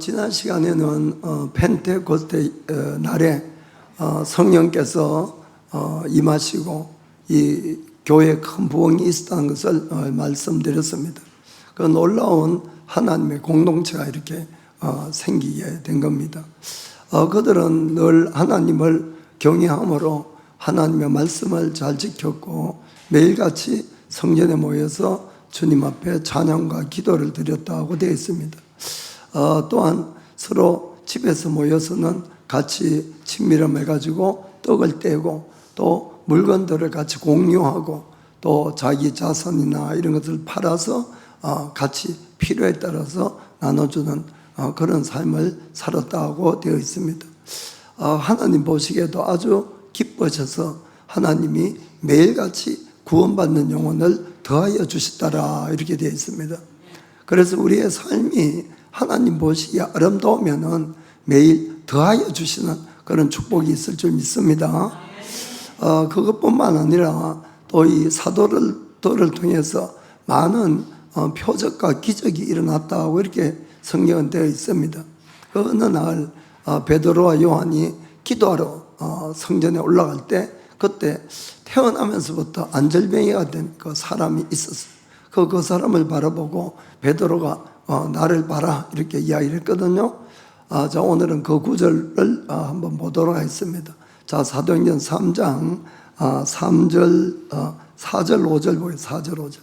지난 시간에는 펜테코스테 날에 성령께서 임하시고 이 교회에 큰 부흥이 있었다는 것을 말씀드렸습니다. 그 놀라운 하나님의 공동체가 이렇게 생기게 된 겁니다. 그들은 늘 하나님을 경외함으로 하나님의 말씀을 잘 지켰고 매일같이 성전에 모여서 주님 앞에 찬양과 기도를 드렸다고 되어 있습니다. 또한 서로 집에서 모여서는 같이 친밀함해가지고 떡을 떼고 또 물건들을 같이 공유하고 또 자기 자산이나 이런 것을 팔아서 같이 필요에 따라서 나눠주는 그런 삶을 살았다고 되어 있습니다. 하나님 보시기에도 아주 기뻐져서 하나님이 매일같이 구원받는 영혼을 더하여 주시더라 이렇게 되어 있습니다. 그래서 우리의 삶이 하나님 보시기에 아름다우면은 매일 더하여 주시는 그런 축복이 있을 줄 믿습니다. 그것뿐만 아니라 또 이 사도들을 통해서 많은 표적과 기적이 일어났다고 이렇게 성경은 되어 있습니다. 그 어느 날 베드로와 요한이 기도하러 성전에 올라갈 때 그때 태어나면서부터 안절병이가 된 그 사람이 있었어요. 그 사람을 바라보고 베드로가 나를 봐라 이렇게 이야기를 했거든요. 자, 오늘은 그 구절을 한번 보도록 하겠습니다. 자, 사도행전 3장 3절 4절 5절 보세요. 4절 5절.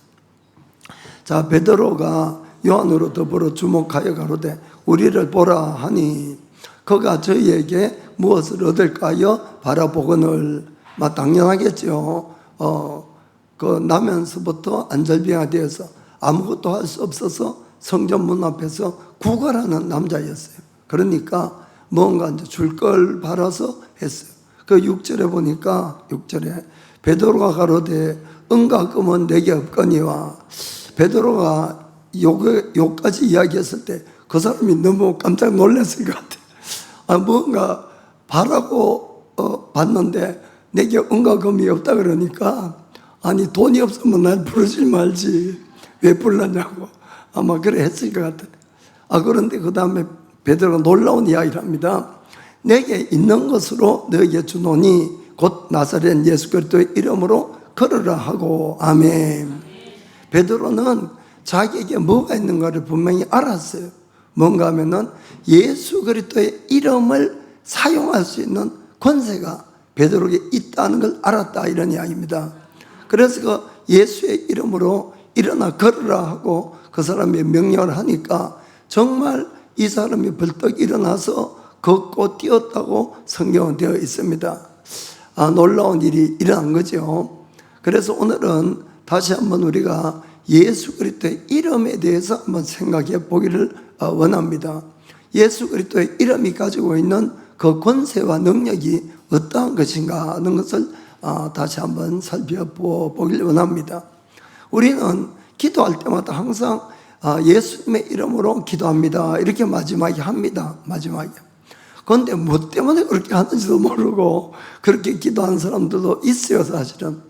자, 베드로가 요한으로 더불어 주목하여 가로되 우리를 보라 하니 그가 저희에게 무엇을 얻을까요? 바라보거늘. 당연하겠죠. 그 나면서부터 안절병이 되어서 아무것도 할 수 없어서 성전 문 앞에서 구걸하는 남자였어요. 그러니까 뭔가 이제 줄 걸 바라서 했어요. 그 6절에 보니까 6절에 베드로가 가로되 은과 금은 내게 없거니와. 베드로가 요까지 이야기했을 때 그 사람이 너무 깜짝 놀랐을 것 같아요. 뭔가 바라고 봤는데 내게 은과 금이 없다 그러니까 아니 돈이 없으면 날 부르지 말지 왜 불렀냐고 아마 그래 했을 것 같아요. 그런데 그 다음에 베드로가 놀라운 이야기를 합니다. 내게 있는 것으로 너에게 주노니 곧 나사렛 예수 그리스도의 이름으로 걸으라 하고. 아멘. 베드로는 자기에게 뭐가 있는가를 분명히 알았어요. 뭔가 하면은 예수 그리스도의 이름을 사용할 수 있는 권세가 베드로에게 있다는 걸 알았다 이런 이야기입니다. 그래서 그 예수의 이름으로 일어나 걸으라 하고 그 사람이 명령을 하니까 정말 이 사람이 벌떡 일어나서 걷고 뛰었다고 성경은 되어 있습니다. 놀라운 일이 일어난 거죠. 그래서 오늘은 다시 한번 우리가 예수 그리스도의 이름에 대해서 한번 생각해 보기를 원합니다. 예수 그리스도의 이름이 가지고 있는 그 권세와 능력이 어떠한 것인가 하는 것을 다시 한번 살펴보길 원합니다. 우리는 기도할 때마다 항상 예수님의 이름으로 기도합니다 이렇게 마지막에 합니다. 마지막에. 그런데 뭐 때문에 그렇게 하는지도 모르고 그렇게 기도하는 사람들도 있어요 사실은.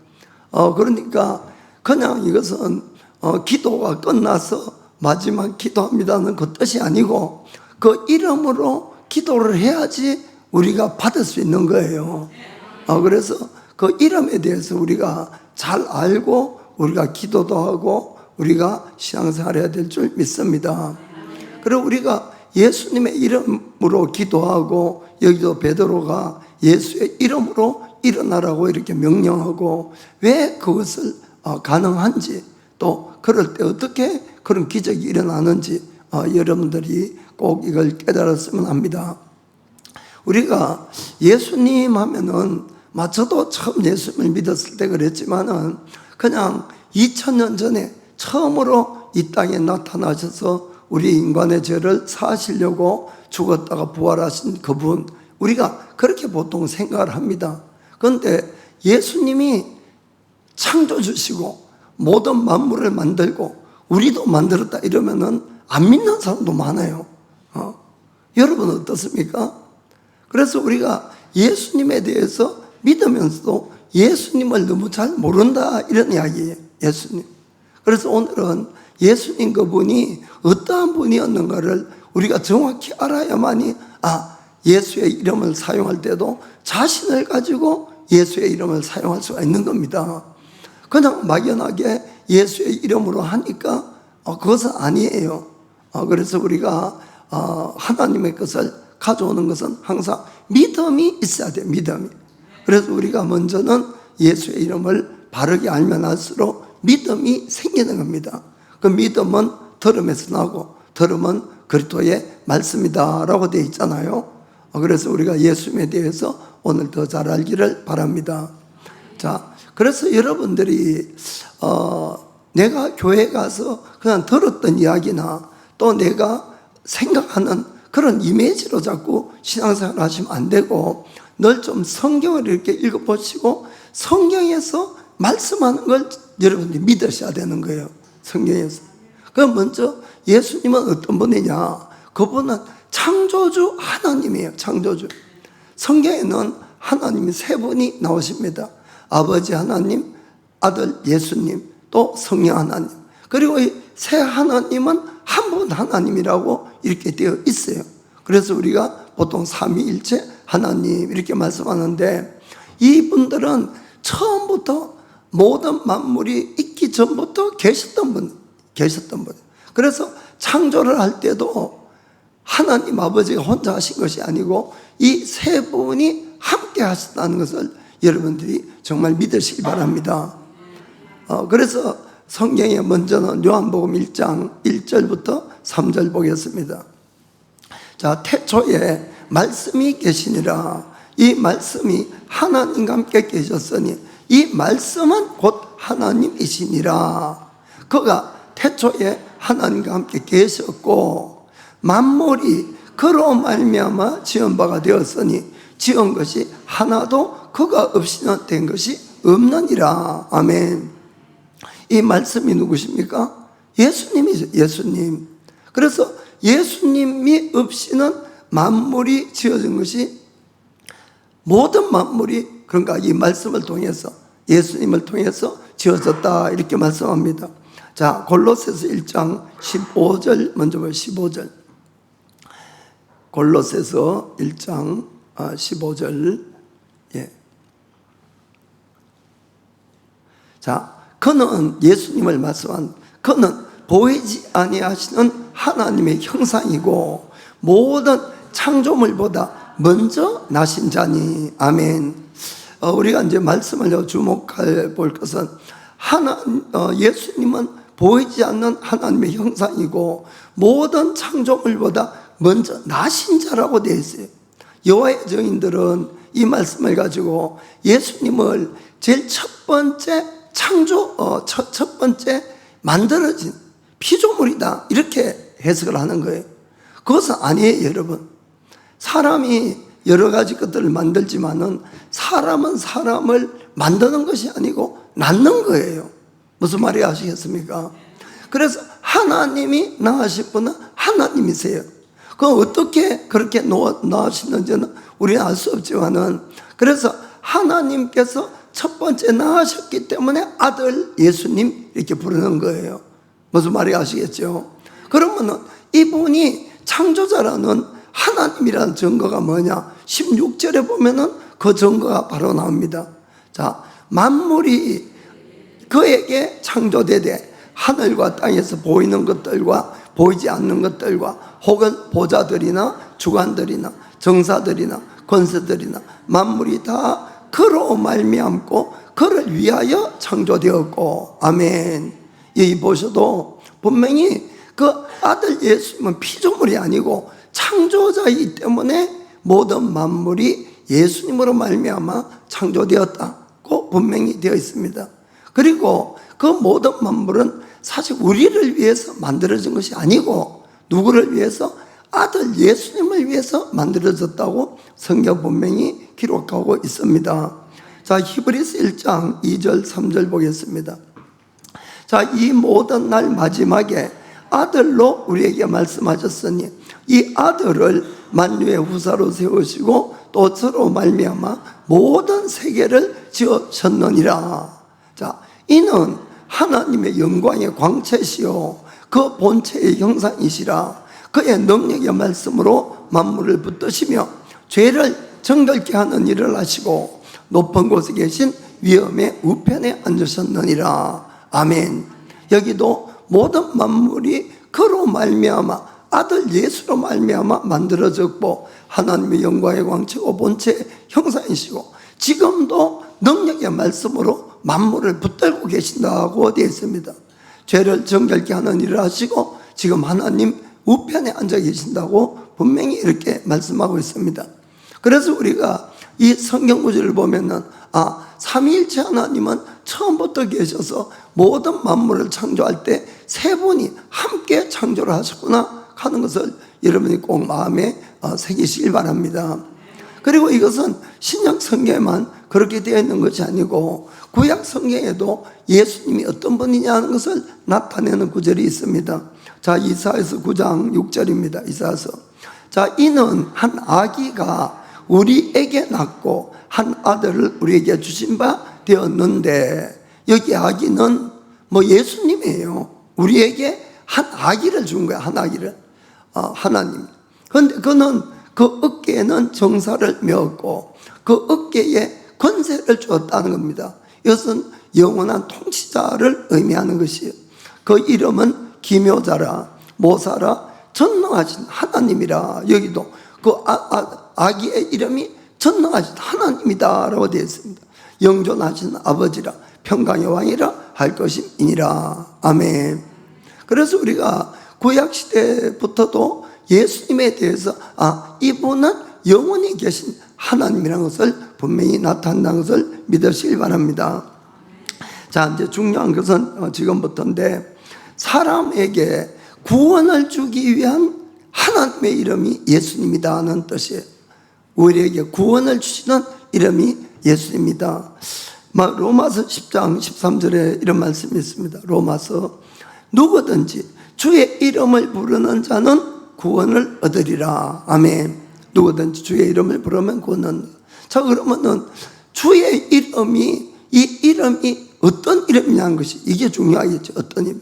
그러니까 그냥 이것은 기도가 끝나서 마지막 기도합니다는 그 뜻이 아니고 그 이름으로 기도를 해야지 우리가 받을 수 있는 거예요. 그래서 그 이름에 대해서 우리가 잘 알고 우리가 기도도 하고 우리가 신앙생활 해야 될 줄 믿습니다. 그리고 우리가 예수님의 이름으로 기도하고 여기도 베드로가 예수의 이름으로 일어나라고 이렇게 명령하고 왜 그것을 가능한지 또 그럴 때 어떻게 그런 기적이 일어나는지 여러분들이 꼭 이걸 깨달았으면 합니다. 우리가 예수님 하면은 저도 처음 예수님을 믿었을 때 그랬지만은 그냥 2000년 전에 처음으로 이 땅에 나타나셔서 우리 인간의 죄를 사하시려고 죽었다가 부활하신 그분 우리가 그렇게 보통 생각을 합니다. 그런데 예수님이 창조주시고 모든 만물을 만들고 우리도 만들었다 이러면은 안 믿는 사람도 많아요. 여러분 어떻습니까? 그래서 우리가 예수님에 대해서 믿으면서도 예수님을 너무 잘 모른다 이런 이야기예요. 예수님. 그래서 오늘은 예수님 그분이 어떠한 분이었는가를 우리가 정확히 알아야만이 예수의 이름을 사용할 때도 자신을 가지고 예수의 이름을 사용할 수가 있는 겁니다. 그냥 막연하게 예수의 이름으로 하니까 그것은 아니에요. 그래서 우리가 하나님의 것을 가져오는 것은 항상 믿음이 있어야 돼요. 믿음이. 그래서 우리가 먼저는 예수의 이름을 바르게 알면 알수록 믿음이 생기는 겁니다. 그 믿음은 들음에서 나고 들음은 그리스도의 말씀이다 라고 되어 있잖아요. 그래서 우리가 예수님에 대해서 오늘 더 잘 알기를 바랍니다. 자, 그래서 여러분들이 내가 교회 가서 그냥 들었던 이야기나 또 내가 생각하는 그런 이미지로 자꾸 신앙생활 하시면 안 되고 늘 좀 성경을 이렇게 읽어보시고 성경에서 말씀하는 걸 여러분들이 믿으셔야 되는 거예요. 성경에서. 그럼 먼저 예수님은 어떤 분이냐? 그분은 창조주 하나님이에요. 창조주. 성경에는 하나님이 세 분이 나오십니다. 아버지 하나님, 아들 예수님, 또 성령 하나님. 그리고 이 세 하나님은 한 분 하나님이라고 이렇게 되어 있어요. 그래서 우리가 보통 삼위일체 하나님 이렇게 말씀하는데 이분들은 처음부터 모든 만물이 있기 전부터 계셨던 분. 그래서 창조를 할 때도 하나님 아버지가 혼자 하신 것이 아니고 이 세 분이 함께 하셨다는 것을 여러분들이 정말 믿으시기 바랍니다. 그래서 성경에 먼저는 요한복음 1장 1절부터 3절 보겠습니다. 자, 태초에 말씀이 계시니라. 이 말씀이 하나님과 함께 계셨으니 이 말씀은 곧 하나님이시니라. 그가 태초에 하나님과 함께 계셨고 만물이 그로 말미암아 지은 바가 되었으니 지은 것이 하나도 그가 없이는 된 것이 없느니라. 아멘. 이 말씀이 누구십니까? 예수님이죠. 예수님. 그래서 예수님이 없이는 만물이 지어진 것이 모든 만물이 그러니까 이 말씀을 통해서 예수님을 통해서 지어졌다 이렇게 말씀합니다. 자, 골로새서 1장 15절 먼저 봐요. 15절. 골로새서 1장 15절. 예. 자, 그는 예수님을 말씀한 그는 보이지 아니하시는 하나님의 형상이고 모든 창조물보다 먼저 나신 자니. 아멘. 우리가 이제 말씀을 주목할 볼 것은 예수님은 보이지 않는 하나님의 형상이고 모든 창조물보다 먼저 나신 자라고 되어 있어요. 여호와의 증인들은 이 말씀을 가지고 예수님을 제일 첫 번째 첫 번째 만들어진 피조물이다 이렇게 해석을 하는 거예요. 그것은 아니에요, 여러분. 사람이 여러 가지 것들을 만들지만은 사람은 사람을 만드는 것이 아니고 낳는 거예요. 무슨 말이 아시겠습니까? 그래서 하나님이 낳으신 분은 하나님이세요. 그럼 어떻게 그렇게 낳으시는지는 우리는 알 수 없지만은 그래서 하나님께서 첫 번째 낳으셨기 때문에 아들 예수님 이렇게 부르는 거예요. 무슨 말이 아시겠죠? 그러면은 이분이 창조자라는 하나님이라는 증거가 뭐냐? 16절에 보면은 그 증거가 바로 나옵니다. 자, 만물이 그에게 창조되되 하늘과 땅에서 보이는 것들과 보이지 않는 것들과 혹은 보좌들이나 주관들이나 정사들이나 권세들이나 만물이 다 그로 말미암고 그를 위하여 창조되었고. 아멘. 여기 보셔도 분명히 그 아들 예수님은 피조물이 아니고 창조자이기 때문에 모든 만물이 예수님으로 말미암아 창조되었다고 분명히 되어 있습니다. 그리고 그 모든 만물은 사실 우리를 위해서 만들어진 것이 아니고 누구를 위해서? 아들 예수님을 위해서 만들어졌다고 성경 분명히 기록하고 있습니다. 자, 히브리서 1장 2절 3절 보겠습니다. 자, 이 모든 날 마지막에 아들로 우리에게 말씀하셨으니 이 아들을 만유의 후사로 세우시고 또 저로 말미암아 모든 세계를 지으셨느니라. 자, 이는 하나님의 영광의 광채시요 그 본체의 형상이시라. 그의 능력의 말씀으로 만물을 붙드시며 죄를 정결케 하는 일을 하시고 높은 곳에 계신 위엄의 우편에 앉으셨느니라. 아멘. 여기도 모든 만물이 그로 말미암아 아들 예수로 말미암아 만들어졌고 하나님의 영광의 광채고 본체의 형상이시고 지금도 능력의 말씀으로 만물을 붙들고 계신다고 되어 있습니다. 죄를 정결케 하는 일을 하시고 지금 하나님 우편에 앉아 계신다고 분명히 이렇게 말씀하고 있습니다. 그래서 우리가 이 성경 구절을 보면은 삼위일체 하나님은 처음부터 계셔서 모든 만물을 창조할 때 세 분이 함께 창조를 하셨구나 하는 것을 여러분이 꼭 마음에 새기시길 바랍니다. 그리고 이것은 신약 성경에만 그렇게 되어 있는 것이 아니고 구약 성경에도 예수님이 어떤 분이냐는 것을 나타내는 구절이 있습니다. 자, 이사야서 9장 6절입니다. 이사야서. 자, 이는 한 아기가 우리에게 낳고 한 아들을 우리에게 주신 바 되었는데, 여기 아기는 예수님이에요. 우리에게 한 아기를 준 거야. 한 아기를. 하나님. 그런데 그는 그 어깨에는 정사를 메었고 그 어깨에 권세를 주었다는 겁니다. 이것은 영원한 통치자를 의미하는 것이에요. 그 이름은 기묘자라, 모사라, 전능하신 하나님이라. 여기도 그 아기의 이름이 전능하신 하나님이다 라고 되어 있습니다. 영존하신 아버지라, 평강의 왕이라 할 것임이니라. 아멘. 그래서 우리가 구약시대부터도 예수님에 대해서 이분은 영원히 계신 하나님이라는 것을 분명히 나타난다는 것을 믿으시길 바랍니다. 자, 이제 중요한 것은 지금부터인데, 사람에게 구원을 주기 위한 하나님의 이름이 예수님이다는 뜻이에요. 우리에게 구원을 주시는 이름이 예수입니다. 로마서 10장 13절에 이런 말씀이 있습니다. 로마서, 누구든지 주의 이름을 부르는 자는 구원을 얻으리라. 아멘. 누구든지 주의 이름을 부르면 구원은. 자, 그러면은 주의 이름이, 이 이름이 어떤 이름이냐는 것이 이게 중요하겠죠. 어떤 이름.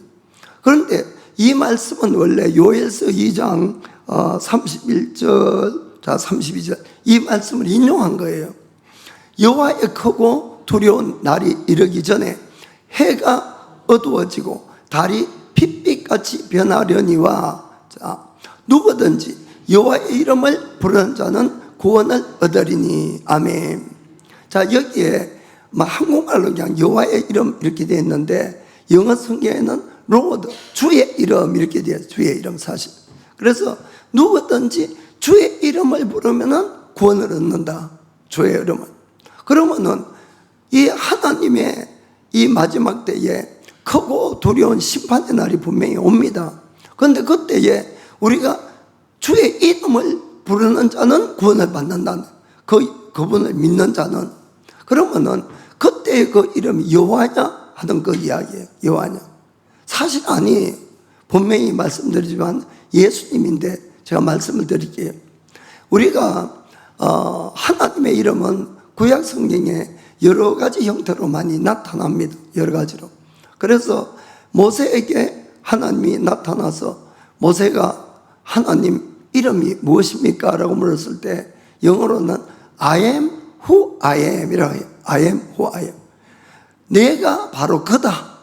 그런데 이 말씀은 원래 요엘서 2장 31절, 자 32절 이 말씀을 인용한 거예요. 여호와의 크고 두려운 날이 이르기 전에 해가 어두워지고 달이 핏빛같이 변하려니와, 자, 누구든지 여호와의 이름을 부르는 자는 구원을 얻으리니. 아멘. 자, 여기에 한국말로 그냥 여호와의 이름 이렇게 되어 있는데 영어 성경에는 로드, 주의 이름 이렇게 되어 있어요. 주의 이름 사실. 그래서 누구든지 주의 이름을 부르면은 구원을 얻는다. 주의 이름을. 그러면은 이 하나님의 이 마지막 때에 크고 두려운 심판의 날이 분명히 옵니다. 그런데 그때에 우리가 주의 이름을 부르는 자는 구원을 받는다는, 그분을 믿는 자는. 그러면은 그때의 그 이름이 여호와냐 하던 그 이야기예요. 여호와냐. 사실 아니에요. 분명히 말씀드리지만 예수님인데 제가 말씀을 드릴게요. 우리가 하나님의 이름은 구약 성경에 여러 가지 형태로 많이 나타납니다. 여러 가지로. 그래서 모세에게 하나님이 나타나서 모세가 하나님 이름이 무엇입니까? 라고 물었을 때 영어로는 I am who I am 이라고 해요. I am who I am. 내가 바로 그다.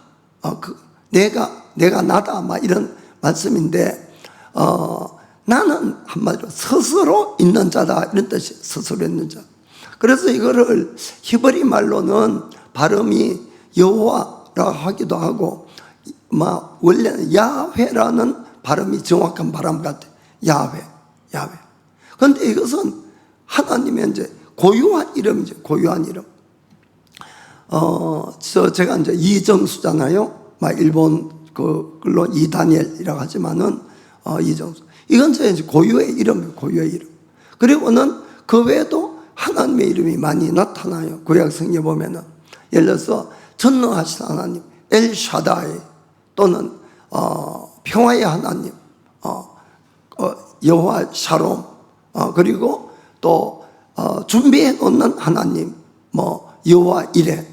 내가 나다. 막 이런 말씀인데, 나는 한마디로 스스로 있는 자다. 이런 뜻이에요. 스스로 있는 자. 그래서 이거를 히브리 말로는 발음이 여호와라 하기도 하고, 원래는 야훼라는 발음이 정확한 발음 같아요. 야훼. 그런데 이것은 하나님의 이제 고유한 이름이죠. 고유한 이름. 제가 이제 이정수잖아요. 일본 글로 이다니엘이라고 하지만은, 이정수. 이건 제 이제 고유의 이름이에요. 고유의 이름. 그리고는 그 외에도 하나님의 이름이 많이 나타나요. 구약 성경에 보면은. 예를 들어서 전능하신 하나님, 엘샤다이, 또는, 평화의 하나님, 여호와 샬롬, 그리고 또, 준비해 놓는 하나님, 여호와 이레,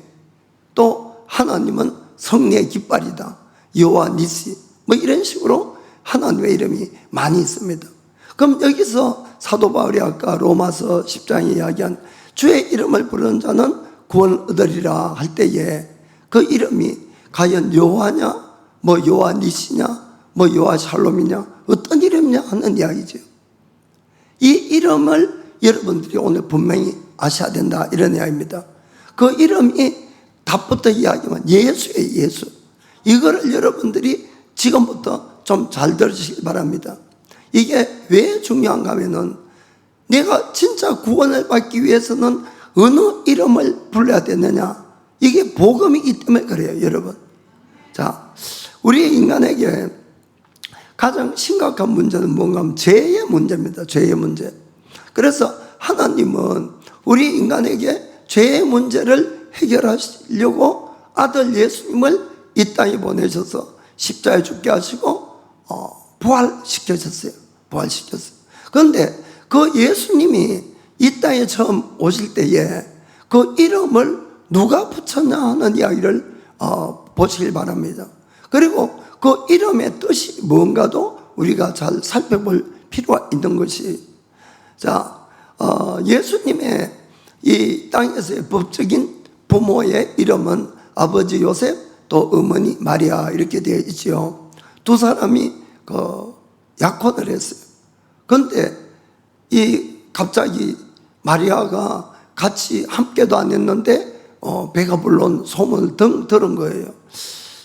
또 하나님은 성리의 깃발이다, 여호와 니시, 이런 식으로 하나님의 이름이 많이 있습니다. 그럼 여기서 사도 바울이 아까 로마서 10장에 이야기한 주의 이름을 부르는 자는 구원을 얻으리라 할 때에 그 이름이 과연 여호와냐, 뭐 여호와 니시냐, 뭐 여호와 샬롬이냐, 어떤 이름이냐 하는 이야기죠. 이 이름을 여러분들이 오늘 분명히 아셔야 된다, 이런 이야기입니다. 그 이름이 답부터 이야기하면 예수예요, 예수. 이거를 여러분들이 지금부터 좀 잘 들으시기 바랍니다. 이게 왜 중요한가 하면은 내가 진짜 구원을 받기 위해서는 어느 이름을 불러야 되느냐, 이게 복음이기 때문에 그래요, 여러분. 자, 우리 인간에게 가장 심각한 문제는 뭔가 하면 죄의 문제입니다. 죄의 문제. 그래서 하나님은 우리 인간에게 죄의 문제를 해결하시려고 아들 예수님을 이 땅에 보내셔서 십자가에 죽게 하시고 부활시켜셨어요. 부활시켰어요. 그런데 그 예수님이 이 땅에 처음 오실 때에 그 이름을 누가 붙였냐 하는 이야기를 보시길 바랍니다. 그리고 그 이름의 뜻이 뭔가도 우리가 잘 살펴볼 필요가 있는 것이, 자, 예수님의 이 땅에서의 법적인 부모의 이름은 아버지 요셉, 또 어머니 마리아 이렇게 되어 있지요. 두 사람이 약혼을 했어요. 그런데 갑자기 마리아가 같이 함께도 안 했는데 배가 불러온 소문을 들은 거예요.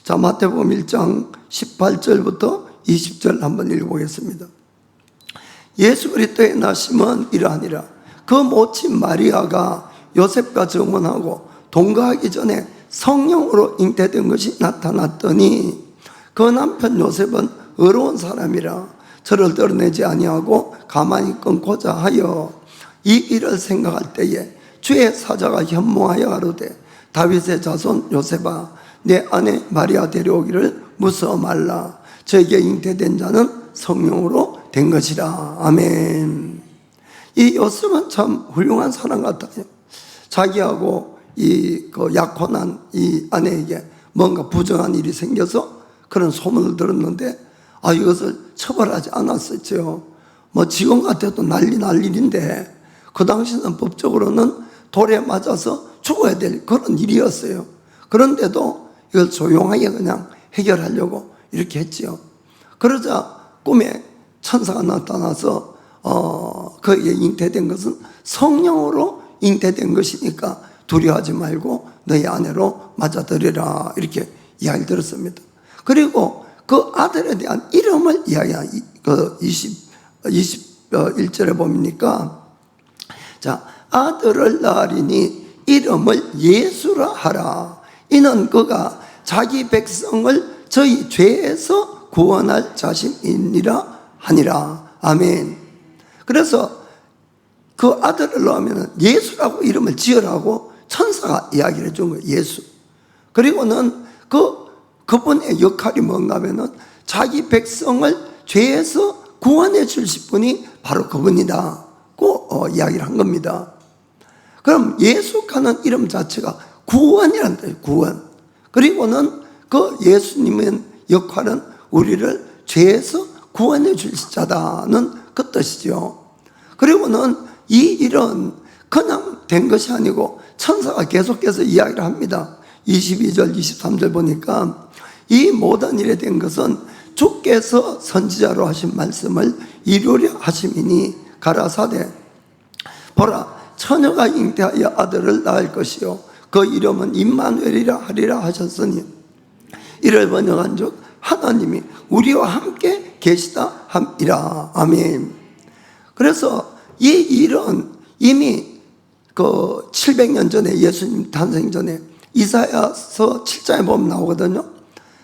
자, 마태복음 1장 18절부터 20절 한번 읽어보겠습니다. 예수 그리스도의 나심은 이러하니라. 그 모친 마리아가 요셉과 정혼하고 동거하기 전에 성령으로 잉태된 것이 나타났더니 그 남편 요셉은 어려운 사람이라 저를 드러내지 아니하고 가만히 끊고자 하여 이 일을 생각할 때에 주의 사자가 현몽하여 가로되 다윗의 자손 요셉아, 내 아내 마리아 데려오기를 무서워 말라. 저에게 잉태된 자는 성령으로 된 것이라. 아멘. 이 요셉은 참 훌륭한 사람 같아요. 자기하고 약혼한 이 아내에게 뭔가 부정한 일이 생겨서 그런 소문을 들었는데 이것을 처벌하지 않았었죠. 뭐 지금 같아도 난리 일인데 그 당시는 법적으로는 돌에 맞아서 죽어야 될 그런 일이었어요. 그런데도 이걸 조용하게 그냥 해결하려고 이렇게 했지요. 그러자 꿈에 천사가 나타나서 그에게 잉태된 것은 성령으로 잉태된 것이니까 두려워하지 말고 너희 아내로 맞아들여라, 이렇게 이야기를 들었습니다. 그리고 그 아들에 대한 이름을 이야기한 21절에 보니까, 자, 아들을 낳으리니 이름을 예수라 하라. 이는 그가 자기 백성을 저희 죄에서 구원할 자신이니라 하니라. 아멘. 그래서 그 아들을 낳으면 예수라고 이름을 지으라고 천사가 이야기를 해준 거예요. 예수. 그리고는 그분의 역할이 뭔가 하면은 자기 백성을 죄에서 구원해 주실 분이 바로 그분이다고 이야기를 한 겁니다. 그럼 예수라는 이름 자체가 구원이란 뜻이에요. 구원. 그리고는 그 예수님의 역할은 우리를 죄에서 구원해 주실 자다는 그 뜻이죠. 그리고는 이 일은 그냥 된 것이 아니고 천사가 계속해서 이야기를 합니다. 22절 23절 보니까 이 모든 일에 된 것은 주께서 선지자로 하신 말씀을 이루려 하심이니 가라사대 보라, 처녀가 잉태하여 아들을 낳을 것이요 그 이름은 임마누엘이라 하리라 하셨으니 이를 번역한즉 하나님이 우리와 함께 계시다 함이라. 아멘. 그래서 이 일은 이미 700년 전에, 예수님 탄생 전에 이사야서 7장에 보면 나오거든요.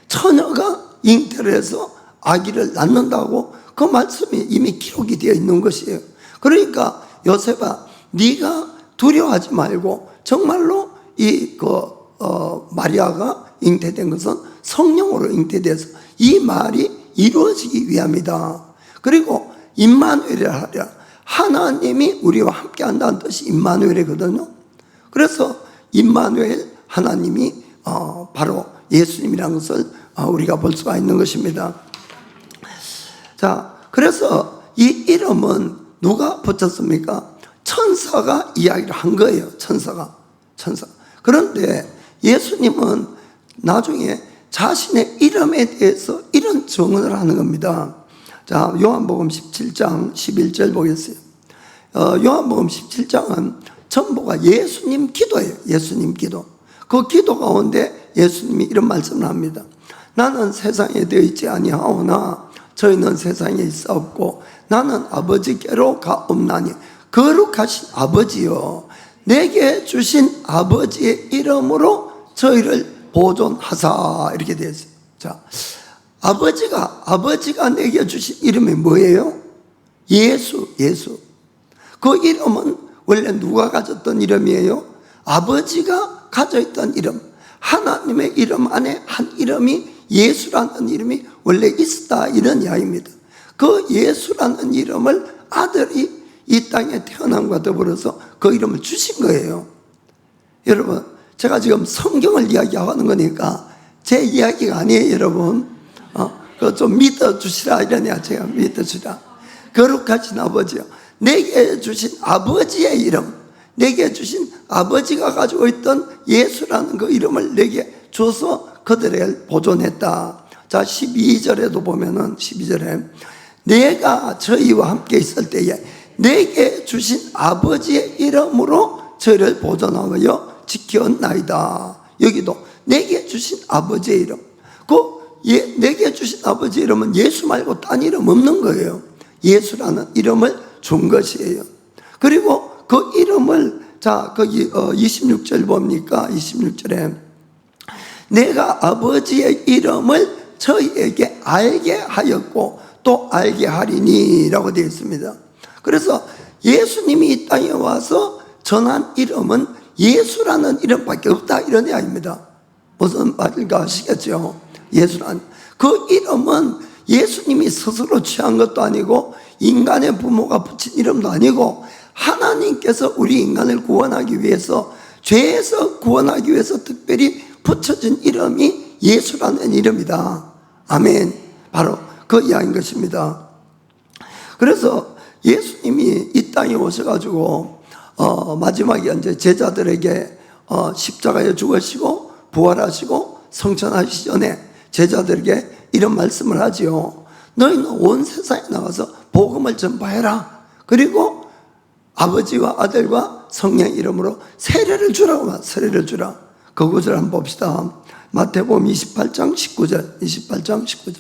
처녀가 잉태를 해서 아기를 낳는다고 그 말씀이 이미 기록이 되어 있는 것이에요. 그러니까 요셉아, 네가 두려워하지 말고 정말로 마리아가 잉태된 것은 성령으로 잉태돼서 이 말이 이루어지기 위함이다. 그리고 임마누엘이라 하랴. 하나님이 우리와 함께 한다는 뜻이 임마누엘이거든요. 그래서 임마누엘, 하나님이 바로 예수님이라는 것을 우리가 볼 수가 있는 것입니다. 자, 그래서 이 이름은 누가 붙였습니까? 천사가 이야기를 한 거예요. 천사. 그런데 예수님은 나중에 자신의 이름에 대해서 이런 증언을 하는 겁니다. 자, 요한복음 17장 11절 보겠어요. 요한복음 17장은 전부가 예수님 기도예요. 예수님 기도. 그 기도 가운데 예수님이 이런 말씀을 합니다. 나는 세상에 되어 있지 아니하오나 저희는 세상에 있사옵고 나는 아버지께로 가옵나니 거룩하신 아버지여 내게 주신 아버지의 이름으로 저희를 보존하사. 이렇게 되어 있어요. 자, 아버지가 내게 주신 이름이 뭐예요? 예수. 그 이름은 원래 누가 가졌던 이름이에요? 아버지가 가져있던 이름. 하나님의 이름 안에 한 이름이 예수라는 이름이 원래 있었다, 이런 이야기입니다. 그 예수라는 이름을 아들이 이 땅에 태어남과 더불어서 그 이름을 주신 거예요. 여러분, 제가 지금 성경을 이야기하는 거니까 제 이야기가 아니에요, 여러분. 그거 좀 믿어주시라, 이러냐, 제가 믿어주시라. 거룩하신 아버지요. 내게 주신 아버지의 이름, 내게 주신 아버지가 가지고 있던 예수라는 그 이름을 내게 줘서 그들을 보존했다. 자, 12절에도 보면은 12절에 내가 저희와 함께 있을 때에 내게 주신 아버지의 이름으로 저희를 보존하여 지켰나이다. 여기도 내게 주신 아버지의 이름. 내게 주신 아버지의 이름은 예수 말고 딴 이름 없는 거예요. 예수라는 이름을 준 것이에요. 그리고 그 이름을, 자, 거기 26절 뭡니까? 26절에 내가 아버지의 이름을 저희에게 알게 하였고 또 알게 하리니 라고 되어 있습니다. 그래서 예수님이 이 땅에 와서 전한 이름은 예수라는 이름밖에 없다, 이런 이야기입니다. 무슨 말인가 아시겠죠? 예수라는 그 이름은 예수님이 스스로 취한 것도 아니고 인간의 부모가 붙인 이름도 아니고 하나님께서 우리 인간을 구원하기 위해서, 죄에서 구원하기 위해서 특별히 붙여진 이름이 예수라는 이름이다. 아멘. 바로 그 이야기인 것입니다. 그래서 예수님이 이 땅에 오셔가지고 마지막에 이제 제자들에게 십자가에 죽으시고 부활하시고 성천하시기 전에 제자들에게 이런 말씀을 하지요. 너희는 온 세상에 나가서 복음을 전파해라. 그리고 아버지와 아들과 성령 이름으로 세례를 주라고. 세례를 주라. 그 구절 한번 봅시다. 마태복음 28장 19절.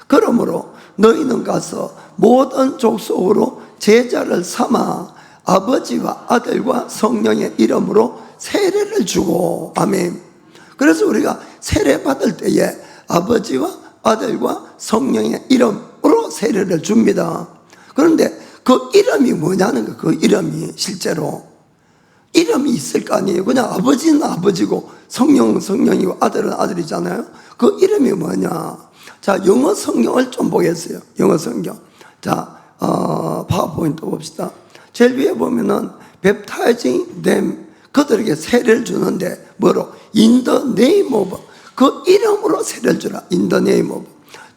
그러므로 너희는 가서 모든 족속으로 제자를 삼아 아버지와 아들과 성령의 이름으로 세례를 주고. 아멘. 그래서 우리가 세례 받을 때에 아버지와 아들과 성령의 이름으로 세례를 줍니다. 그런데 그 이름이 뭐냐는 거예요. 그 이름이 실제로 이름이 있을 거 아니에요. 그냥 아버지는 아버지고 성령은 성령이고 아들은 아들이잖아요. 그 이름이 뭐냐. 자, 영어 성경을 좀 보겠어요. 영어 성경. 자, 파워포인트 봅시다. 제일 위에 보면은 baptizing them, 그들에게 세례를 주는데 뭐로? In the name of, 그 이름으로 세례를 주라. In the name of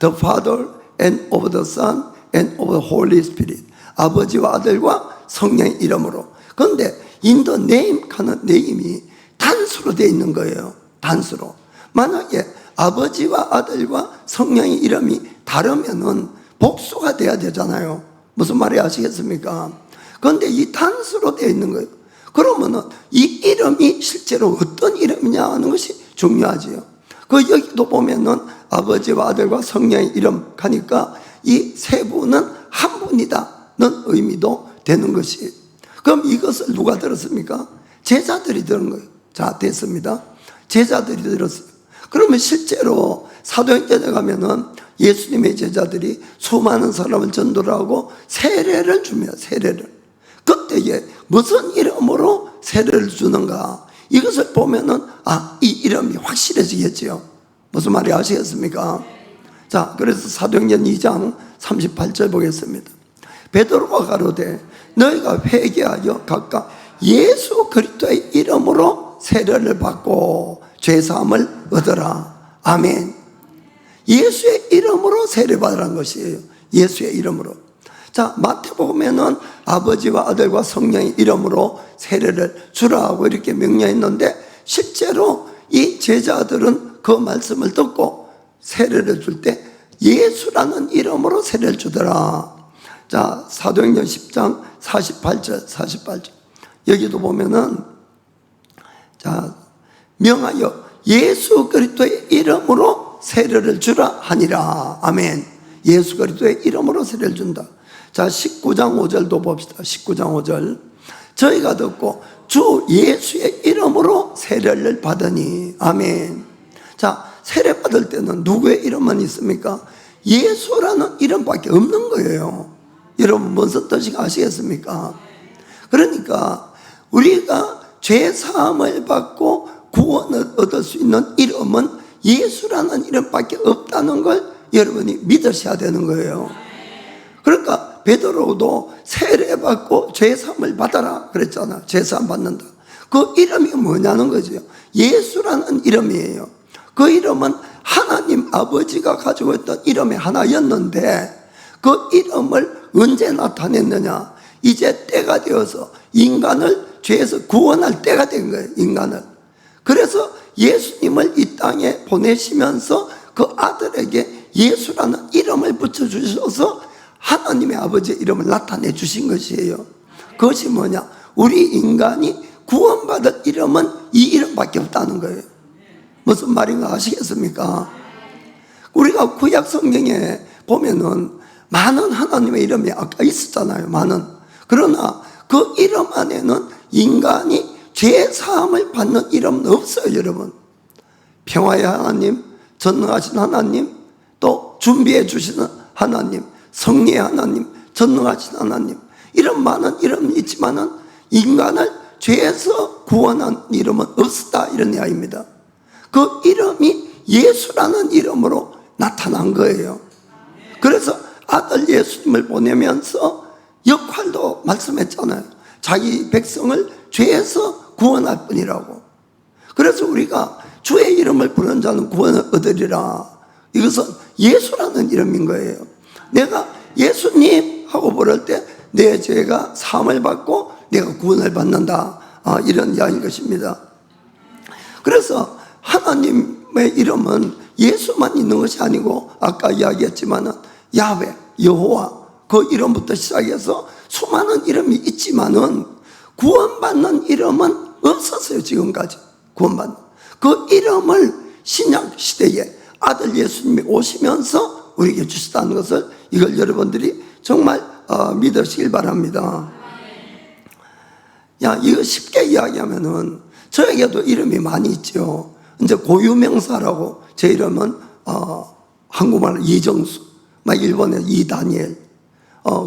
the Father and of the Son and of the Holy Spirit. 아버지와 아들과 성령의 이름으로. 그런데 in the name 하는 네임이 단수로 되어 있는 거예요. 단수로. 만약에 아버지와 아들과 성령의 이름이 다르면은 복수가 돼야 되잖아요. 무슨 말이 아시겠습니까? 그런데 이 단수로 되어 있는 거예요. 그러면은 이 이름이 실제로 어떤 이름이냐 하는 것이 중요하지요. 그 여기도 보면은 아버지와 아들과 성령의 이름 가니까 이 세 분은 한 분이다는 의미도 되는 것이. 그럼 이것을 누가 들었습니까? 제자들이 들은 거예요. 자, 됐습니다. 제자들이 들었어요. 그러면 실제로 사도행전에 가면은 예수님의 제자들이 수많은 사람을 전도를 하고 세례를 줍니다. 세례를. 그때에 무슨 이름으로 세례를 주는가? 이것을 보면은 이 이름이 확실해지겠지요. 무슨 말이 아시겠습니까? 자, 그래서 사도행전 2장 38절 보겠습니다. 베드로가 가로되 너희가 회개하여 각각 예수 그리스도의 이름으로 세례를 받고 죄사함을 얻어라. 아멘. 예수의 이름으로 세례받으라는 것이에요. 예수의 이름으로. 자, 마태복음에는 아버지와 아들과 성령의 이름으로 세례를 주라고 이렇게 명령했는데 실제로 이 제자들은 그 말씀을 듣고 세례를 줄 때 예수라는 이름으로 세례를 주더라. 자, 사도행전 10장 48절. 여기도 보면은, 자, 명하여 예수 그리스도의 이름으로 세례를 주라 하니라. 아멘. 예수 그리스도의 이름으로 세례를 준다. 자, 19장 5절도 봅시다. 19장 5절. 저희가 듣고 주 예수의 이름으로 세례를 받으니. 아멘. 자, 세례 받을 때는 누구의 이름만 있습니까? 예수라는 이름밖에 없는 거예요. 여러분 무슨 뜻인지 아시겠습니까? 그러니까 우리가 죄 사함을 받고 구원을 얻을 수 있는 이름은 예수라는 이름밖에 없다는 걸 여러분이 믿으셔야 되는 거예요. 그러니까 베드로도 세례받고 죄 사함을 받아라 그랬잖아. 죄 사함 받는다. 그 이름이 뭐냐는 거죠. 예수라는 이름이에요. 그 이름은 하나님 아버지가 가지고 있던 이름의 하나였는데 그 이름을 언제 나타냈느냐? 이제 때가 되어서 인간을 죄에서 구원할 때가 된 거예요. 인간을. 그래서 예수님을 이 땅에 보내시면서 그 아들에게 예수라는 이름을 붙여주셔서 하나님의 아버지의 이름을 나타내 주신 것이에요. 그것이 뭐냐? 우리 인간이 구원받을 이름은 이 이름밖에 없다는 거예요. 무슨 말인가 아시겠습니까? 우리가 구약 성경에 보면은 많은 하나님의 이름이 아까 있었잖아요. 많은. 그러나 그 이름 안에는 인간이 죄 사함을 받는 이름은 없어요, 여러분. 평화의 하나님, 전능하신 하나님, 또 준비해 주시는 하나님, 성리의 하나님, 전능하신 하나님, 이런 많은 이름이 있지만은 인간을 죄에서 구원한 이름은 없었다, 이런 이야기입니다. 그 이름이 예수라는 이름으로 나타난 거예요. 그래서 아들 예수님을 보내면서 역할도 말씀했잖아요. 자기 백성을 죄에서 구원할 뿐이라고. 그래서 우리가 주의 이름을 부르는 자는 구원을 얻으리라. 이것은 예수라는 이름인 거예요. 내가 예수님 하고 부를 때 내 죄가 사함을 받고 내가 구원을 받는다. 이런 이야기인 것입니다. 그래서 하나님의 이름은 예수만 있는 것이 아니고 아까 이야기했지만은 야훼, 여호와 그 이름부터 시작해서 수많은 이름이 있지만은 구원받는 이름은 없었어요. 지금까지 구원받는 그 이름을 신약 시대에 아들 예수님이 오시면서 우리에게 주셨다는 것을 이걸 여러분들이 정말 믿으시길 바랍니다. 야, 이거 쉽게 이야기하면은 저에게도 이름이 많이 있죠. 이제 고유명사라고 제 이름은 한국말로 이정수, 일본에 이다니엘,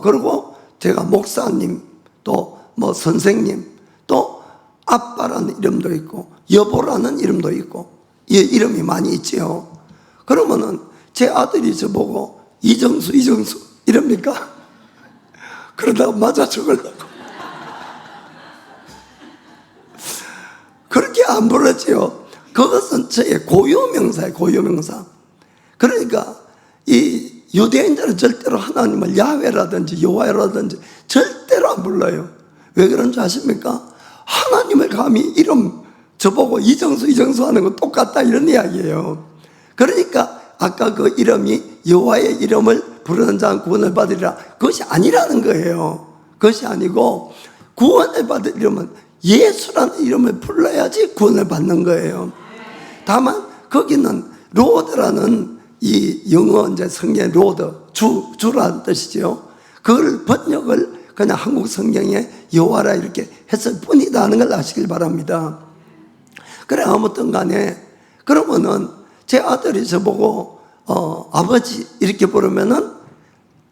그리고 제가 목사님, 또 뭐 선생님, 또 아빠라는 이름도 있고 여보라는 이름도 있고 이 이름이 많이 있지요. 그러면은 제 아들이 저보고 이정수 이럽니까? 그러다가 맞아 죽으려고. 그렇게 안 부르지요. 그것은 저의 고유명사예요. 고유명사. 그러니까 이 유대인들은 절대로 하나님을 야훼라든지 여호와라든지 절대로 안 불러요. 왜 그런지 아십니까? 하나님을 감히 이름 저보고 이정수 하는 거 똑같다 이런 이야기예요. 그러니까 아까 그 이름이 여호와의 이름을 부르는 자는 구원을 받으리라, 그것이 아니라는 거예요. 그것이 아니고 구원을 받을 이름은 예수라는 이름을 불러야지 구원을 받는 거예요. 다만 거기는 로드라는 이 영어 이제 성경의 로드, 주라는 뜻이죠. 그걸 번역을 그냥 한국 성경에 여호와라 이렇게 했을 뿐이다 하는 걸 아시길 바랍니다. 그래, 아무튼 간에 그러면은 제 아들이 저보고 아버지 이렇게 부르면은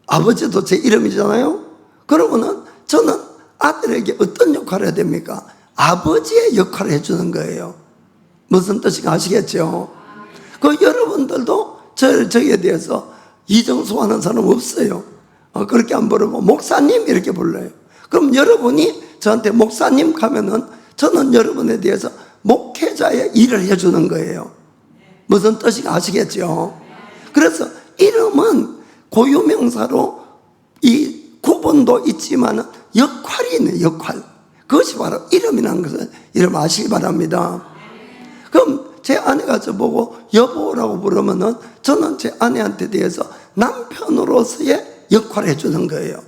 아버지도 제 이름이잖아요. 그러면은 저는 아들에게 어떤 역할을 해야 됩니까? 아버지의 역할을 해주는 거예요. 무슨 뜻인가 아시겠죠? 그 여러분들도 저에 대해서 이정수 하는 사람 없어요. 그렇게 안 부르고 목사님 이렇게 불러요. 그럼 여러분이 저한테 목사님 가면은 저는 여러분에 대해서 목회자의 일을 해주는 거예요. 무슨 뜻인가 아시겠죠? 그래서 이름은 고유명사로 이 구분도 있지만 역할이 있네, 역할. 그것이 바로 이름이라는 것을 여러분 아시기 바랍니다. 그럼 제 아내가 저보고 여보라고 부르면은 저는 제 아내한테 대해서 남편으로서의 역할을 해주는 거예요.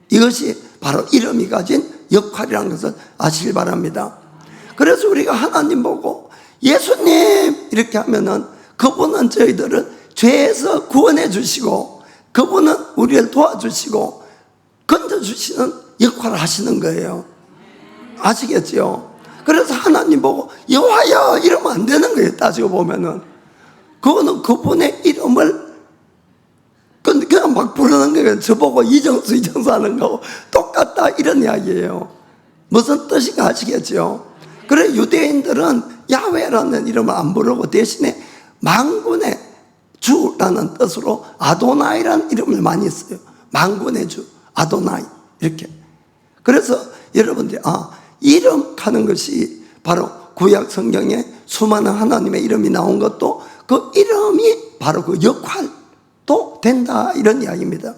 이것이 바로 이름이 가진 역할이라는 것을 아시기 바랍니다. 그래서 우리가 하나님 보고 예수님 이렇게 하면은 그분은 저희들을 죄에서 구원해 주시고 그분은 우리를 도와주시고 건져주시는 역할을 하시는 거예요. 아시겠죠? 그래서 하나님 보고 여호와여 이러면 안 되는 거예요. 따지고 보면은 그거는 그분의 이름을 그냥 막 부르는 거예요. 저보고 이정수 하는 거하고 똑같다 이런 이야기예요. 무슨 뜻인가 아시겠죠? 그래 유대인들은 야훼라는 이름을 안 부르고 대신에 만군의 주라는 뜻으로 아도나이라는 이름을 많이 써요. 만군의 주 아도나이 이렇게. 그래서 여러분들이 이름 하는 것이 바로 구약 성경에 수많은 하나님의 이름이 나온 것도 그 이름이 바로 그 역할도 된다 이런 이야기입니다.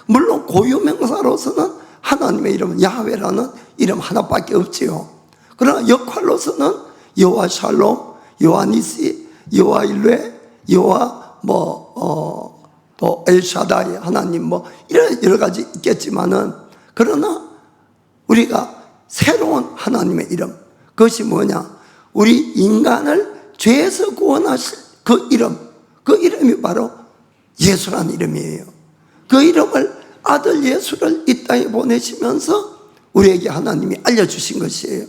물론 고유명사로서는 하나님의 이름은 야훼라는 이름 하나밖에 없지요. 그러나 역할로서는 여호와 샬롬, 여호와 니시, 여호와 일레, 여호와 또 엘샤다이 하나님 이런 여러 가지 있겠지만은 그러나 우리가 새로운 하나님의 이름 그것이 뭐냐? 우리 인간을 죄에서 구원하실 그 이름, 그 이름이 바로 예수라는 이름이에요. 그 이름을 아들 예수를 이 땅에 보내시면서 우리에게 하나님이 알려주신 것이에요.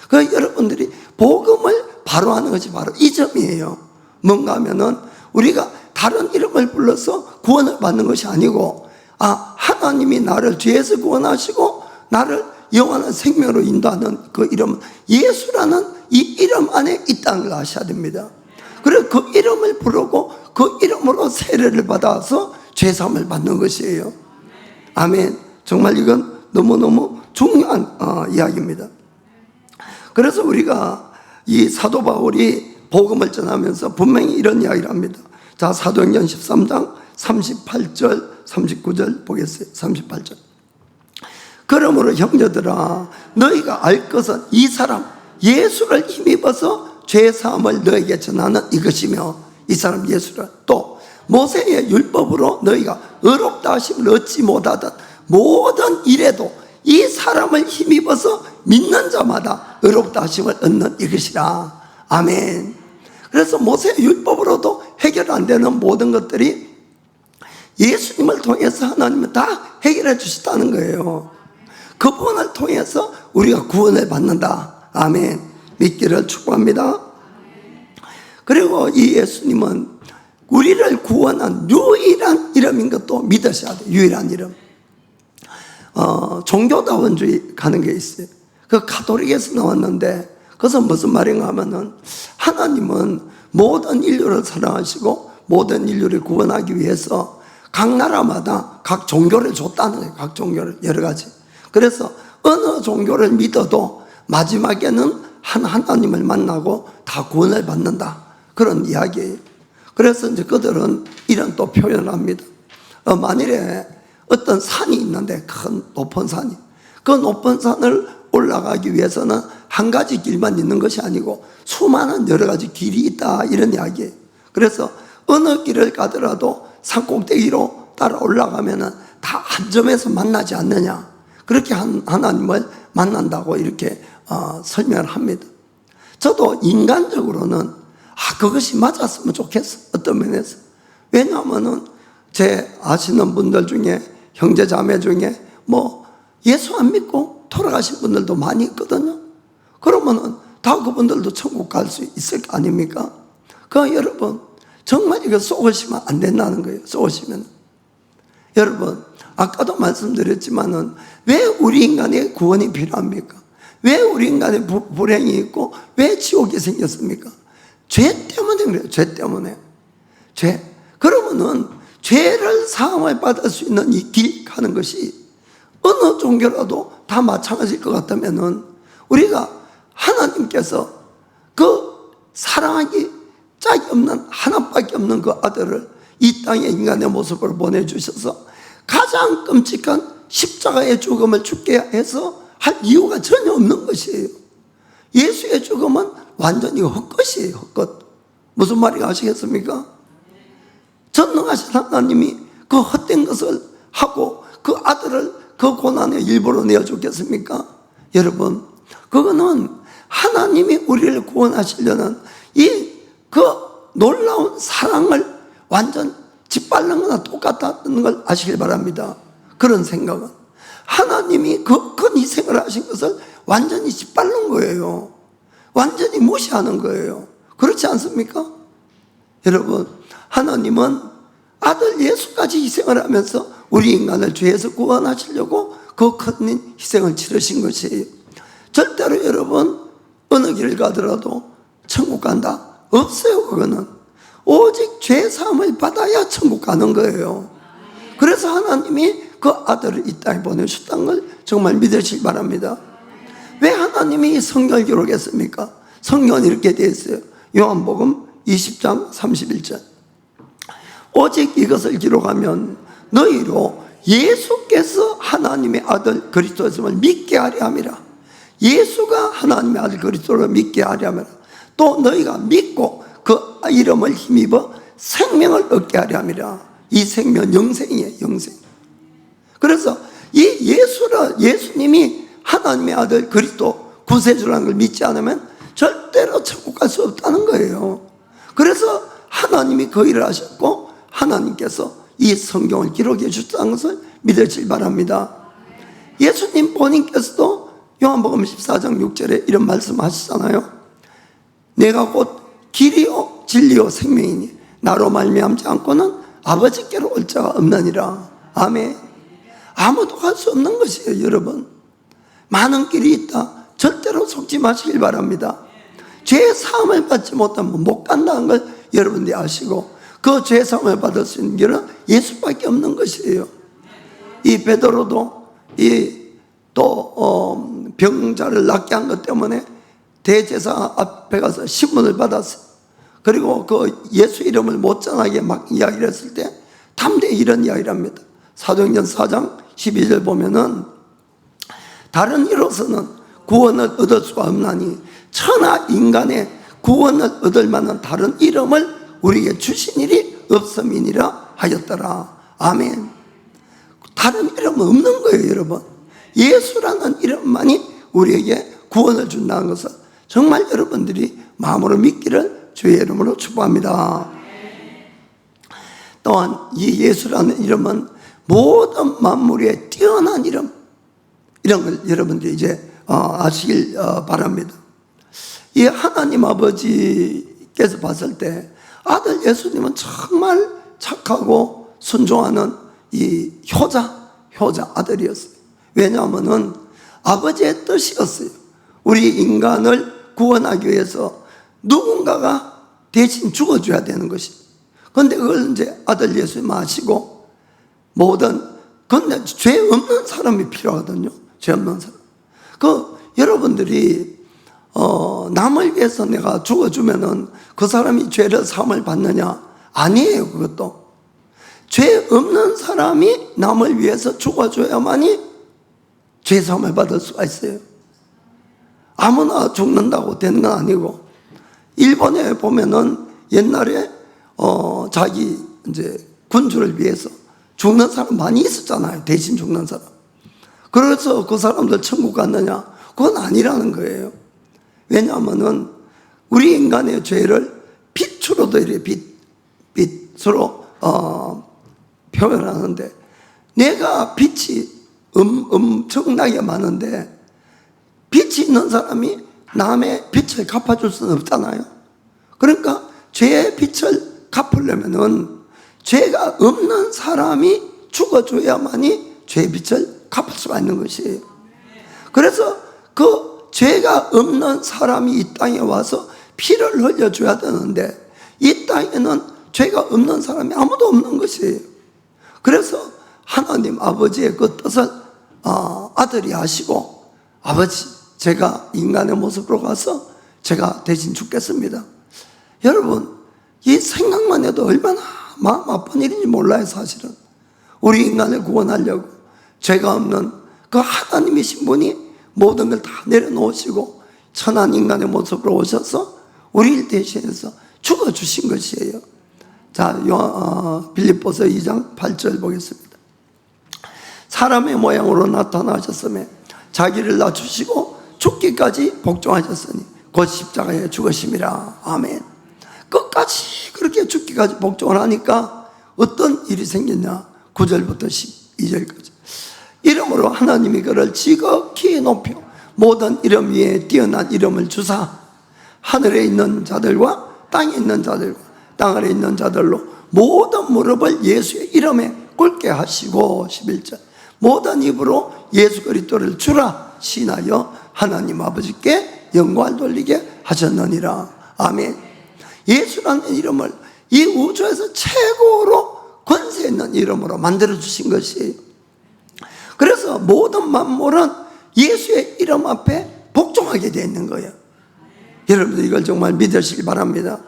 그 여러분들이 복음을 바로 하는 것이 바로 이 점이에요. 뭔가 하면은 우리가 다른 이름을 불러서 구원을 받는 것이 아니고 하나님이 나를 죄에서 구원하시고 나를 영원한 생명으로 인도하는 그 이름은 예수라는 이 이름 안에 있다는 걸 아셔야 됩니다. 그래서 그 이름을 부르고 그 이름으로 세례를 받아서 죄사함을 받는 것이에요. 아멘. 정말 이건 너무너무 중요한 이야기입니다. 그래서 우리가 이 사도 바울이 복음을 전하면서 분명히 이런 이야기를 합니다. 자, 사도행전 13장 38절 39절 보겠어요. 38절. 그러므로 형제들아 너희가 알 것은 이 사람 예수를 힘입어서 죄사함을 너에게 전하는 이것이며 이 사람 예수를 또 모세의 율법으로 너희가 의롭다 하심을 얻지 못하던 모든 일에도 이 사람을 힘입어서 믿는 자마다 의롭다 하심을 얻는 이것이라. 아멘. 그래서 모세의 율법으로도 해결 안 되는 모든 것들이 예수님을 통해서 하나님은 다 해결해 주셨다는 거예요. 그분을 통해서 우리가 구원을 받는다. 아멘. 믿기를 축복합니다. 그리고 이 예수님은 우리를 구원한 유일한 이름인 것도 믿으셔야 돼요. 유일한 이름. 종교다원주의 가는 게 있어요. 그 가톨릭에서 나왔는데 그것은 무슨 말인가 하면은 하나님은 모든 인류를 사랑하시고 모든 인류를 구원하기 위해서 각 나라마다 각 종교를 줬다는 거예요. 각 종교를 여러 가지. 그래서 어느 종교를 믿어도 마지막에는 한 하나님을 만나고 다 구원을 받는다. 그런 이야기예요. 그래서 이제 그들은 이런 또 표현을 합니다. 만일에 어떤 산이 있는데 큰 높은 산이 그 높은 산을 올라가기 위해서는 한 가지 길만 있는 것이 아니고 수많은 여러 가지 길이 있다 이런 이야기예요. 그래서 어느 길을 가더라도 산 꼭대기로 따라 올라가면은 다 한 점에서 만나지 않느냐. 그렇게 하나님을 만난다고 이렇게 설명을 합니다. 저도 인간적으로는 그것이 맞았으면 좋겠어. 어떤 면에서. 왜냐하면은 제 아시는 분들 중에 형제 자매 중에 예수 안 믿고 돌아가신 분들도 많이 있거든요. 그러면은 다 그분들도 천국 갈 수 있을 거 아닙니까? 여러분 정말 이거 쏘시면 안 된다는 거예요. 쏘시면 여러분 아까도 말씀드렸지만은 왜 우리 인간의 구원이 필요합니까? 왜 우리 인간의 불행이 있고 왜 지옥이 생겼습니까? 죄 때문에 그래요. 죄 때문에. 죄. 그러면은 죄를 사함을 받을 수 있는 이 길 가는 것이 어느 종교라도 다 마찬가지일 것 같다면은 우리가 하나님께서 그 사랑하기 짝이 없는 하나밖에 없는 그 아들을 이 땅에 인간의 모습으로 보내주셔서 가장 끔찍한 십자가의 죽음을 죽게 해서 할 이유가 전혀 없는 것이에요. 예수의 죽음은 완전히 헛것이에요. 헛것. 무슨 말인지 아시겠습니까? 전능하신 하나님이 그 헛된 것을 하고 그 아들을 그 고난의 일부러 내어주겠습니까? 여러분, 그거는 하나님이 우리를 구원하시려는 그 놀라운 사랑을 완전 짓밟는 거나 똑같다는 걸 아시길 바랍니다. 그런 생각은 하나님이 그 큰 희생을 하신 것을 완전히 짓밟는 거예요. 완전히 무시하는 거예요. 그렇지 않습니까? 여러분, 하나님은 아들 예수까지 희생을 하면서 우리 인간을 죄에서 구원하시려고 그 큰 희생을 치르신 것이에요. 절대로 여러분 어느 길을 가더라도 천국 간다? 없어요. 그거는 오직 죄 사함을 받아야 천국 가는 거예요. 그래서 하나님이 그 아들을 이 땅에 보내셨다는 걸 정말 믿으시기 바랍니다. 왜 하나님이 이 성경을 기록했습니까? 성경은 이렇게 되어 있어요. 요한복음 20장 31절. 오직 이것을 기록하면 너희로 예수께서 하나님의 아들 그리스도였음을 믿게 하려 함이라. 예수가 하나님의 아들 그리스도를 믿게 하려 함이라. 또 너희가 믿고 그 이름을 힘입어 생명을 얻게 하려 함이라. 이 생명 영생이에요. 영생. 그래서 이 예수님이 하나님의 아들 그리스도 구세주라는 걸 믿지 않으면 절대로 천국 갈 수 없다는 거예요. 그래서 하나님이 그 일을 하셨고 하나님께서 이 성경을 기록해 주셨다는 것을 믿으시기 바랍니다. 예수님 본인께서도 요한복음 14장 6절에 이런 말씀하시잖아요. 내가 곧 길이요 진리요 생명이니 나로 말미암지 않고는 아버지께로 올 자가 없느니라. 아멘. 아무도 갈 수 없는 것이에요. 여러분, 많은 길이 있다. 절대로 속지 마시길 바랍니다. 죄 사함을 받지 못하면 못 간다는 걸 여러분들이 아시고 그 죄 사함을 받을 수 있는 길은 예수밖에 없는 것이에요. 이 베드로도 병자를 낫게 한 것 때문에 대제사 앞에 가서 신문을 받았어요. 그리고 그 예수 이름을 못 전하게 막 이야기를 했을 때 담대히 이런 이야기를 합니다. 사도행전 4장 12절 보면은 다른 이로서는 구원을 얻을 수가 없나니 천하 인간의 구원을 얻을 만한 다른 이름을 우리에게 주신 일이 없음이니라 하였더라. 아멘. 다른 이름은 없는 거예요. 여러분, 예수라는 이름만이 우리에게 구원을 준다는 것을 정말 여러분들이 마음으로 믿기를 주의 이름으로 축복합니다. 또한 이 예수라는 이름은 모든 만물 위에 뛰어난 이름, 이런 걸 여러분들이 이제 아시길 바랍니다. 이 하나님 아버지께서 봤을 때 아들 예수님은 정말 착하고 순종하는 이 효자 아들이었어요. 왜냐하면은 아버지의 뜻이었어요. 우리 인간을 구원하기 위해서 누군가가 대신 죽어줘야 되는 것이. 그런데 그걸 이제 아들 예수님 아시고 근데 죄 없는 사람이 필요하거든요. 죄 없는 사람. 여러분들이 남을 위해서 내가 죽어주면은 그 사람이 죄를 사함을 받느냐? 아니에요. 그것도 죄 없는 사람이 남을 위해서 죽어줘야만이 죄 사함을 받을 수가 있어요. 아무나 죽는다고 되는 건 아니고, 일본에 보면은 옛날에 자기 이제 군주를 위해서 죽는 사람 많이 있었잖아요. 대신 죽는 사람. 그래서 그 사람들 천국 갔느냐? 그건 아니라는 거예요. 왜냐하면은 우리 인간의 죄를 빛으로도 이렇게 빛으로 표현하는데, 내가 빛이 엄청나게 많은데 빛이 있는 사람이 남의 빛을 갚아줄 수는 없잖아요. 그러니까 죄의 빛을 갚으려면은 죄가 없는 사람이 죽어줘야만이 죄의 빛을 갚을 수가 있는 것이에요. 그래서 그 죄가 없는 사람이 이 땅에 와서 피를 흘려줘야 되는데 이 땅에는 죄가 없는 사람이 아무도 없는 것이에요. 그래서 하나님 아버지의 그 뜻을 아들이 하시고, 아버지, 제가 인간의 모습으로 가서 제가 대신 죽겠습니다. 여러분, 이 생각만 해도 얼마나 마음 아픈 일인지 몰라요. 사실은 우리 인간을 구원하려고 죄가 없는 그 하나님이신 분이 모든 걸 다 내려놓으시고 천한 인간의 모습으로 오셔서 우리를 대신해서 죽어주신 것이에요. 자, 빌립보서 2장 8절 보겠습니다. 사람의 모양으로 나타나셨으며 자기를 낮추시고 죽기까지 복종하셨으니 곧 십자가에 죽으심이라. 아멘. 끝까지 그렇게 죽기까지 복종을 하니까 어떤 일이 생겼냐. 9절부터 12절까지. 이름으로 하나님이 그를 지극히 높여 모든 이름 위에 뛰어난 이름을 주사 하늘에 있는 자들과 땅에 있는 자들과 땅 아래 있는 자들로 모든 무릎을 예수의 이름에 꿇게 하시고 11절 모든 입으로 예수 그리스도를 주라 신하여 하나님 아버지께 영광을 돌리게 하셨느니라. 아멘. 예수라는 이름을 이 우주에서 최고로 권세 있는 이름으로 만들어주신 것이에요. 그래서 모든 만물은 예수의 이름 앞에 복종하게 되어 있는 거예요. 여러분들 이걸 정말 믿으시기 바랍니다.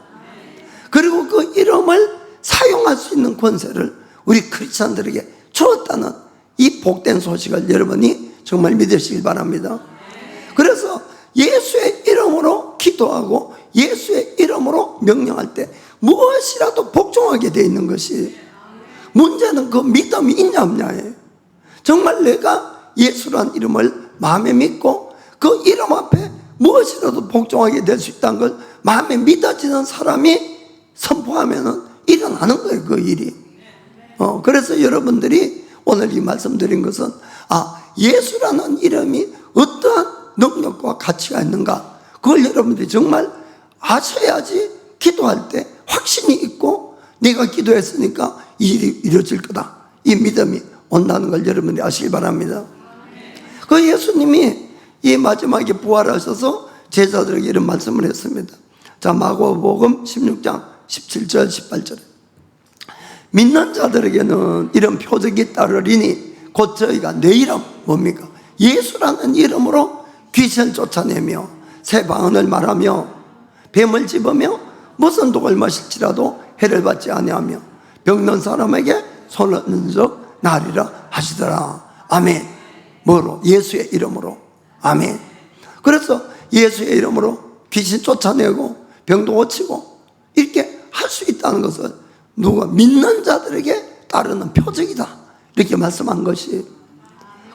그리고 그 이름을 사용할 수 있는 권세를 우리 크리스찬들에게 주었다는 이 복된 소식을 여러분이 정말 믿으시기 바랍니다. 그래서 예수의 이름으로 기도하고 예수의 이름으로 명령할 때 무엇이라도 복종하게 되어 있는 것이 문제는 그 믿음이 있냐 없냐예요. 정말 내가 예수란 이름을 마음에 믿고 그 이름 앞에 무엇이라도 복종하게 될 수 있다는 걸 마음에 믿어지는 사람이 선포하면 일어나는 거예요. 그 일이. 그래서 여러분들이 오늘 이 말씀드린 것은 예수라는 이름이 어떠한 능력과 가치가 있는가 그걸 여러분들이 정말 아셔야지 기도할 때 확신이 있고 내가 기도했으니까 이 일이 이루어질 거다 이 믿음이 온다는 걸 여러분들이 아시기 바랍니다. 그 예수님이 이 마지막에 부활하셔서 제자들에게 이런 말씀을 했습니다. 자, 마가복음 16장 17절 18절에 믿는 자들에게는 이런 표적이 따르리니 곧 저희가 내 이름 뭡니까? 예수라는 이름으로 귀신을 쫓아내며 새 방언을 말하며 뱀을 집으며 무슨 독을 마실지라도 해를 받지 아니하며 병든 사람에게 손을 얹은 적 나리라 하시더라. 아멘. 뭐로? 예수의 이름으로. 아멘. 그래서 예수의 이름으로 귀신 쫓아내고 병도 고치고 이렇게 할 수 있다는 것을 누가 믿는 자들에게 따르는 표적이다 이렇게 말씀한 것이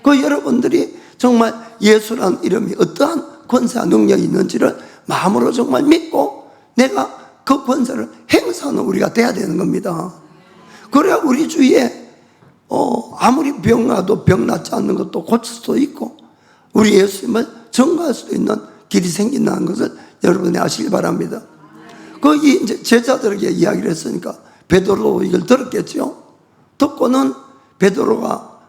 그 여러분들이 정말 예수라는 이름이 어떠한 권세와 능력이 있는지를 마음으로 정말 믿고 내가 그 권세를 행사하는 우리가 돼야 되는 겁니다. 그래야 우리 주위에 아무리 병 나도 병 낫지 않는 것도 고칠 수도 있고 우리 예수님을 전가할 수 있는 길이 생긴다는 것을 여러분이 아시길 바랍니다. 거기 이제 제자들에게 이야기를 했으니까 베드로도 이걸 들었겠죠. 듣고는 베드로가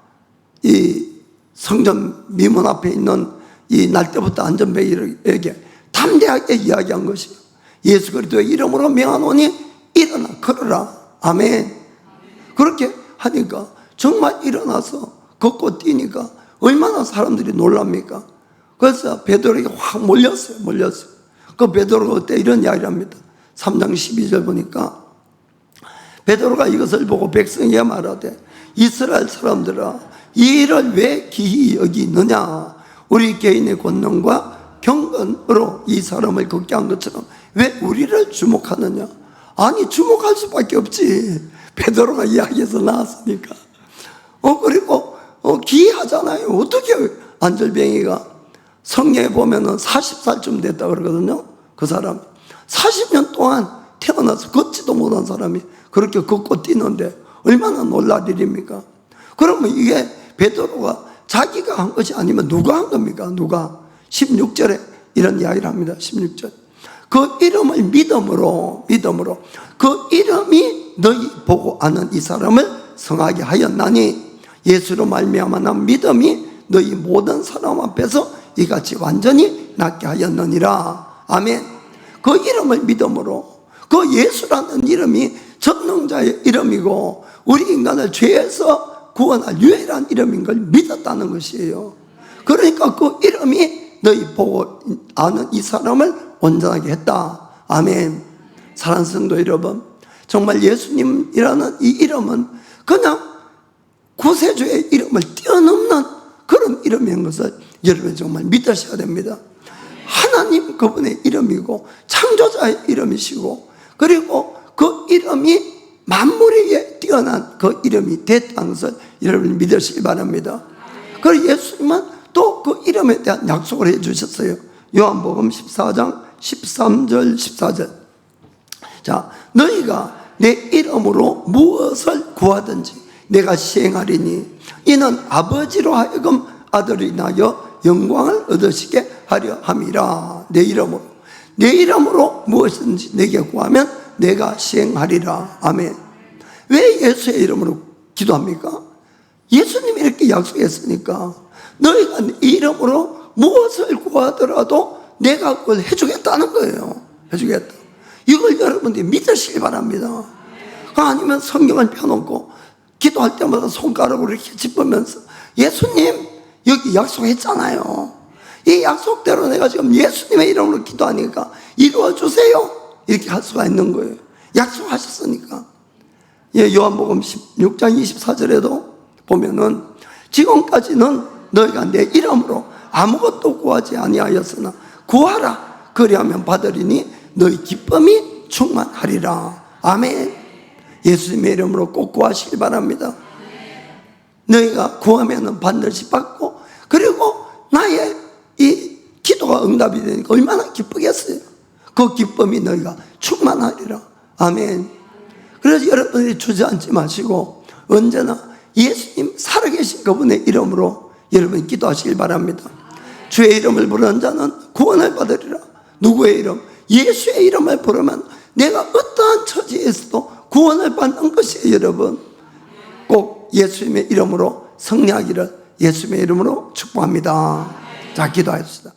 이 성전 미문 앞에 있는 이 날때부터 안전뱅이에게 담대하게 이야기한 것이요. 예수 그리스도의 이름으로 명하노니 일어나 걸어라. 아멘. 그렇게 하니까 정말 일어나서 걷고 뛰니까 얼마나 사람들이 놀랍니까? 그래서 베드로에게 확 몰렸어요. 그 베드로가 그때 이런 이야기를 합니다. 3장 12절 보니까 베드로가 이것을 보고 백성에게 말하되 이스라엘 사람들아 이 일을 왜 기이 여기느냐? 우리 개인의 권능과 경건으로 이 사람을 걷게 한 것처럼 왜 우리를 주목하느냐? 아니 주목할 수밖에 없지. 베드로가 이야기해서 나왔으니까. 그리고 기이하잖아요. 어떻게 안절뱅이가 성경에 보면은 40살쯤 됐다 그러거든요. 그 사람 40년 동안 태어나서 걷지도 못한 사람이 그렇게 걷고 뛰는데 얼마나 놀랄 일입니까? 그러면 이게 베드로가 자기가 한 것이 아니면 누가 한 겁니까? 누가? 16절에 이런 이야기를 합니다. 16절 그 이름을 믿음으로 그 이름이 너희 보고 아는 이 사람을 성하게 하였나니 예수로 말미암아 난 믿음이 너희 모든 사람 앞에서 이같이 완전히 낫게 하였느니라. 아멘. 그 이름을 믿음으로 그 예수라는 이름이 전능자의 이름이고 우리 인간을 죄에서 구원할 유일한 이름인 걸 믿었다는 것이에요. 그러니까 그 이름이 너희 보고 아는 이 사람을 온전하게 했다. 아멘. 사랑하는 성도 여러분, 정말 예수님이라는 이 이름은 그냥 구세주의 이름을 뛰어넘는 그런 이름인 것을 여러분 정말 믿으셔야 됩니다. 하나님 그분의 이름이고 창조자의 이름이시고, 그리고 그 이름이 만물 위에 뛰어난 그 이름이 됐다는 것을 여러분 믿으시기 바랍니다. 그리고 예수님은 또 그 이름에 대한 약속을 해주셨어요. 요한복음 14장 13절 14절. 자, 너희가 내 이름으로 무엇을 구하든지 내가 시행하리니 이는 아버지로 하여금 아들을 인하여 영광을 얻으시게 하려 함이라. 내 이름으로 무엇이든지 내게 구하면 내가 시행하리라. 아멘. 왜 예수의 이름으로 기도합니까? 예수님이 이렇게 약속했으니까 너희가 내 이름으로 무엇을 구하더라도 내가 그걸 해주겠다는 거예요. 해주겠다. 이걸 여러분들이 믿으시기 바랍니다. 아니면 성경을 펴놓고 기도할 때마다 손가락으로 이렇게 짚으면서 예수님 여기 약속했잖아요. 이 약속대로 내가 지금 예수님의 이름으로 기도하니까 이루어주세요. 이렇게 할 수가 있는 거예요. 약속하셨으니까. 요한복음 16장 24절에도 보면은 지금까지는 너희가 내 이름으로 아무것도 구하지 아니하였으나 구하라 그리하면 받으리니 너희 기쁨이 충만하리라. 아멘. 예수님의 이름으로 꼭 구하시기 바랍니다. 너희가 구하면 반드시 받고, 그리고 나의 이 기도가 응답이 되니까 얼마나 기쁘겠어요. 그 기쁨이 너희가 충만하리라. 아멘. 그래서 여러분들이 주저앉지 마시고 언제나 예수님 살아계신 그분의 이름으로 여러분 기도하시길 바랍니다. 주의 이름을 부르는 자는 구원을 받으리라. 누구의 이름? 예수의 이름을 부르면 내가 어떠한 처지에서도 구원을 받는 것이에요. 여러분 꼭 예수님의 이름으로 승리하기를 예수님의 이름으로 축복합니다. 자, 기도하십시다.